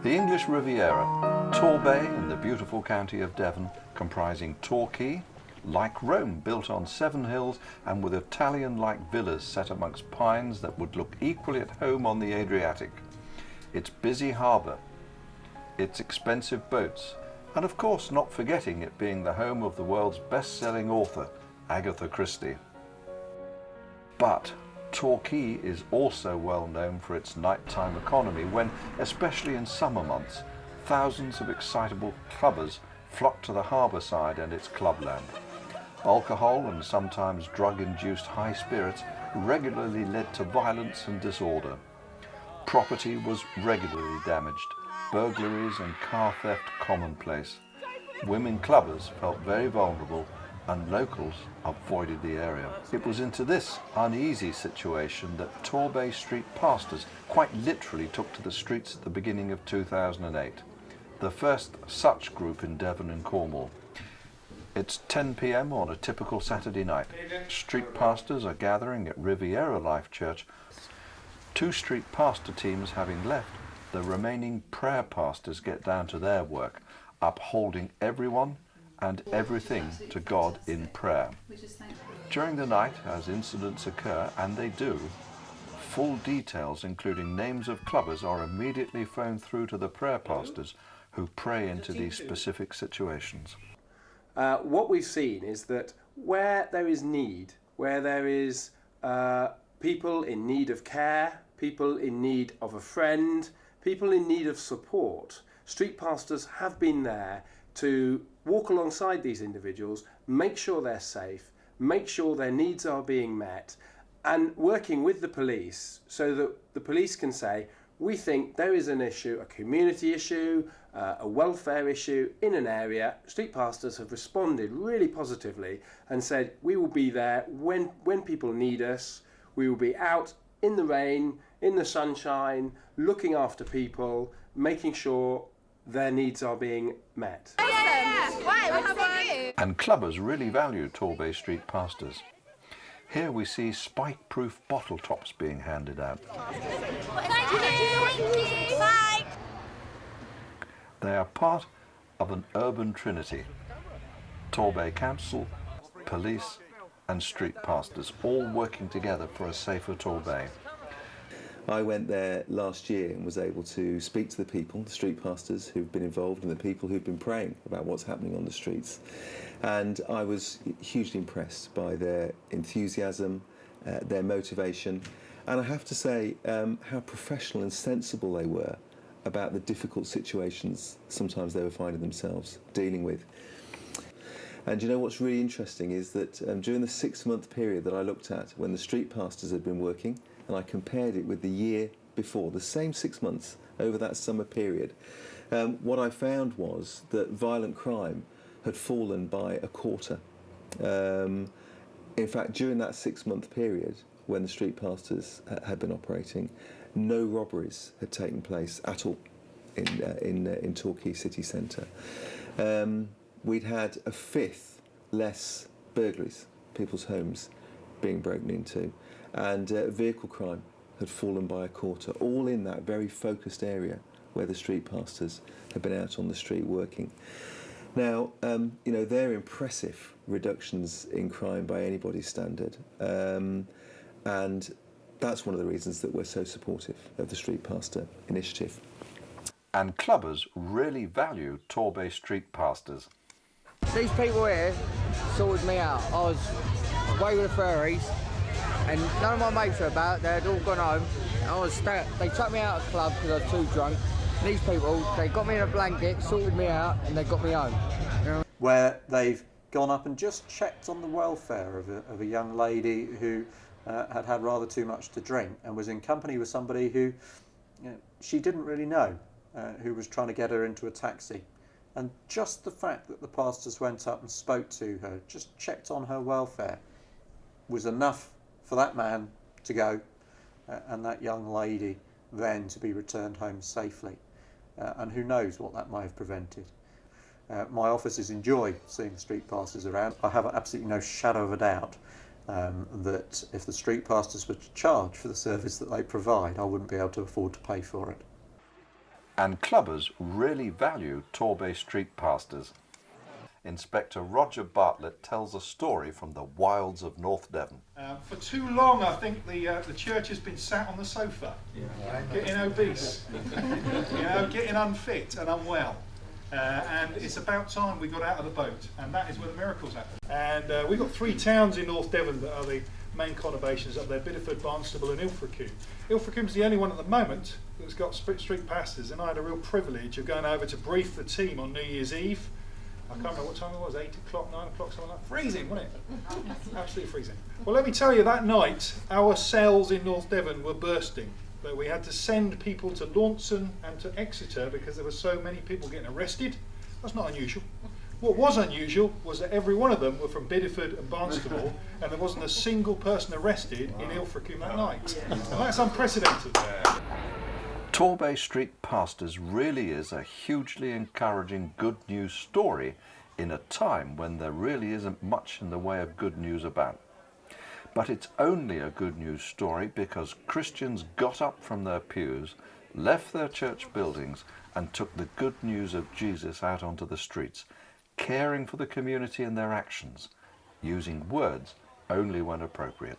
The English Riviera, Torbay in the beautiful county of Devon, comprising Torquay, like Rome, built on 7 hills and with Italian-like villas set amongst pines that would look equally at home on the Adriatic. Its busy harbour, its expensive boats, and of course not forgetting it being the home of the world's best-selling author, Agatha Christie. But Torquay is also well known for its nighttime economy when, especially in summer months, thousands of excitable clubbers flock to the harbour side and its clubland. Alcohol and sometimes drug-induced high spirits regularly led to violence and disorder. Property was regularly damaged, burglaries and car theft commonplace. Women clubbers felt very vulnerable and locals avoided the area. It was into this uneasy situation that Torbay Street Pastors quite literally took to the streets at the beginning of 2008, the first such group in Devon and Cornwall. It's 10 p.m. on a typical Saturday night. Street pastors are gathering at Riviera Life Church. 2 street pastor teams having left, the remaining prayer pastors get down to their work, upholding everyone and everything to God in prayer. During the night, as incidents occur, and they do, full details including names of clubbers are immediately phoned through to the prayer pastors who pray into these specific situations. What we've seen is that where there is need, where there is people in need of care, people in need of a friend, people in need of support, street pastors have been there to walk alongside these individuals, make sure they're safe, make sure their needs are being met, and working with the police so that the police can say, we think there is an issue, a community issue, a welfare issue in an area. Street pastors have responded really positively and said, we will be there when people need us. We will be out in the rain, in the sunshine, looking after people, making sure their needs are being met. And clubbers really value Torbay Street Pastors. Here we see spike-proof bottle tops being handed out. They are part of an urban trinity. Torbay Council, police and street pastors all working together for a safer Torbay. I went there last year and was able to speak to the people, the street pastors who've been involved and the people who've been praying about what's happening on the streets. And I was hugely impressed by their enthusiasm, their motivation, and I have to say how professional and sensible they were about the difficult situations sometimes they were finding themselves dealing with. And you know what's really interesting is that during the 6-month period that I looked at when the street pastors had been working, and I compared it with the year before, the same 6 months over that summer period, what I found was that violent crime had fallen by a quarter. In fact, during that 6-month period when the street pastors had been operating, no robberies had taken place at all in Torquay city centre. We'd had a 1/5 less burglaries, people's homes being broken into, and vehicle crime had fallen by a quarter, all in that very focused area where the street pastors had been out on the street working. Now, you know, they're impressive reductions in crime by anybody's standard, and that's one of the reasons that we're so supportive of the Street Pastor initiative. And clubbers really value Torbay Street Pastors. These people here sorted me out. I was away with the furries, and none of my mates were about. They'd all gone home. They took me out of the club because I was too drunk. And these people, they got me in a blanket, sorted me out, and they got me home. You know? Where they've gone up and just checked on the welfare of a young lady who had had rather too much to drink and was in company with somebody who she didn't really know, who was trying to get her into a taxi. And just the fact that the pastors went up and spoke to her, just checked on her welfare, was enough for that man to go and that young lady then to be returned home safely. And who knows what that may have prevented. My officers enjoy seeing the street pastors around. I have absolutely no shadow of a doubt that if the street pastors were to charge for the service that they provide, I wouldn't be able to afford to pay for it. And clubbers really value Torbay Street Pastors. Inspector Roger Bartlett tells a story from the wilds of North Devon. For too long, I think the church has been sat on the sofa, getting obese, getting unfit and unwell. And it's about time we got out of the boat, and that is where the miracles happen. And we've got 3 towns in North Devon that are the main conurbations up there: Bideford, Barnstable and Ilfracombe. Ilfracomb's the only one at the moment that's got street pastors, and I had a real privilege of going over to brief the team on New Year's Eve. I can't remember what time it was, 8 o'clock, 9 o'clock, something like that. Freezing, wasn't it? Absolutely freezing. Well, let me tell you, that night, our cells in North Devon were bursting. But we had to send people to Launceston and to Exeter because there were so many people getting arrested. That's not unusual. What was unusual was that every one of them were from Bideford and Barnstable, and there wasn't a single person arrested in Ilfracombe that night. And that's unprecedented. Torbay Street Pastors really is a hugely encouraging good news story in a time when there really isn't much in the way of good news about. But it's only a good news story because Christians got up from their pews, left their church buildings and took the good news of Jesus out onto the streets, caring for the community in their actions, using words only when appropriate.